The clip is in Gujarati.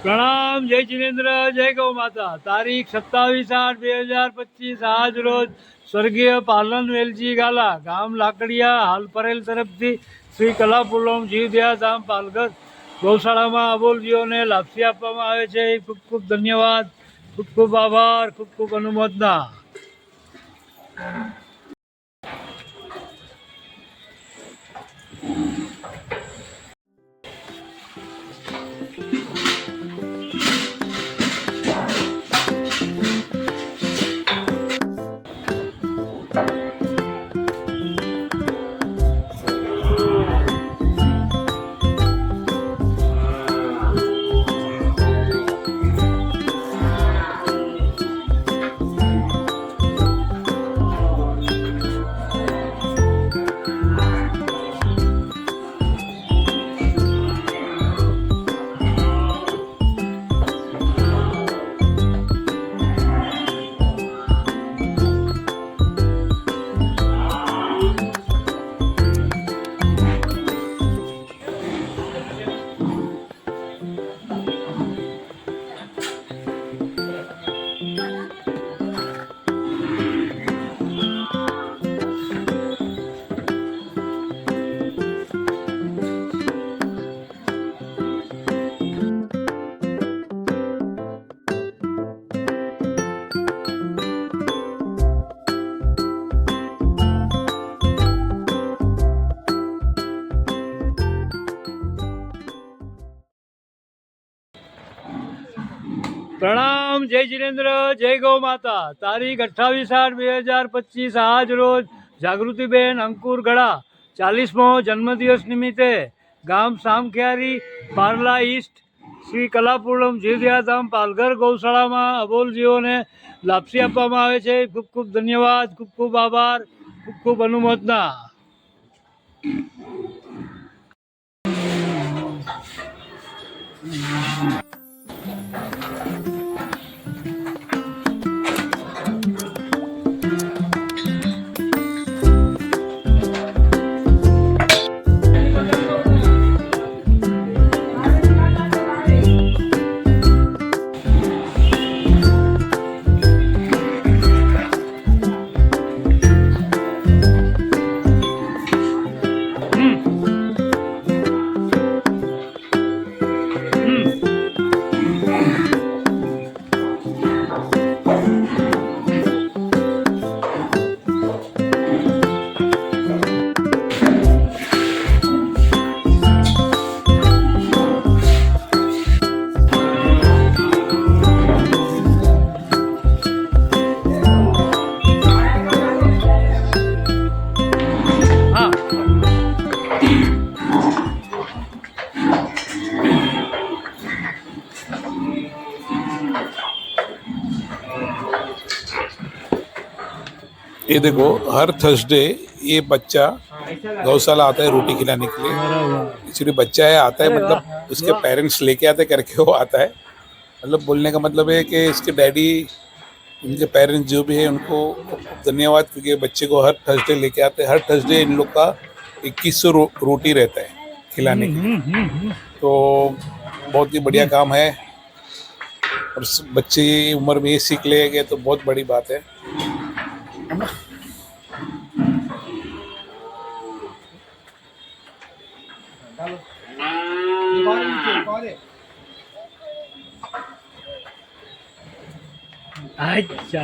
પ્રણામ, જય જિનેન્દ્ર, જય ગૌ માતા। તારીખ 27/8/2025 આજ રોજ સ્વર્ગીય પાલન વેલજી ગાલા ગામ લાકડિયા હાલ પરેલ તરફથી શ્રી કલાપુરમ જીવદયા ધામ પાલઘર ગૌશાળામાં અબોલ જીવોને લાપસી આપવામાં આવે છે। ખૂબ ખૂબ ધન્યવાદ, ખૂબ ખૂબ આભાર, ખૂબ ખૂબ અનુમોદના। પ્રણામ, જય જિનેન્દ્ર, જય ગૌ માતા। તારીખ 28/8/2025 આજ રોજ જાગૃતિબેન અંકુર ગળા 40મો જન્મદિવસ નિમિત્તે ગામ સામખિયારી પાર્લા ઈસ્ટ શ્રી કલાપુરમ જીવદયા ધામ પાલઘર ગૌશાળામાં અબોલ જીવોને લાપસી આપવામાં આવે છે। ખૂબ ખૂબ ધન્યવાદ, ખૂબ ખૂબ આભાર, ખૂબ ખૂબ અનુમોદના। ये देखो, हर थर्सडे ये बच्चा गौशाला आता है रोटी खिलाने के लिए। एक्चुअली बच्चा है आता है मतलब उसके पेरेंट्स लेके आते करके वो आता है। मतलब बोलने का मतलब है कि इसके डैडी, इनके पेरेंट्स जो भी है उनको धन्यवाद, क्योंकि बच्चे को हर थर्सडे लेके आते हैं। हर थर्सडे इन लोग का 2100 रोटी रहता है खिलाने के लिए। तो बहुत ही बढ़िया काम है और बच्चे उम्र में ये सीख लेंगे तो बहुत बड़ी बात है। अच्छा।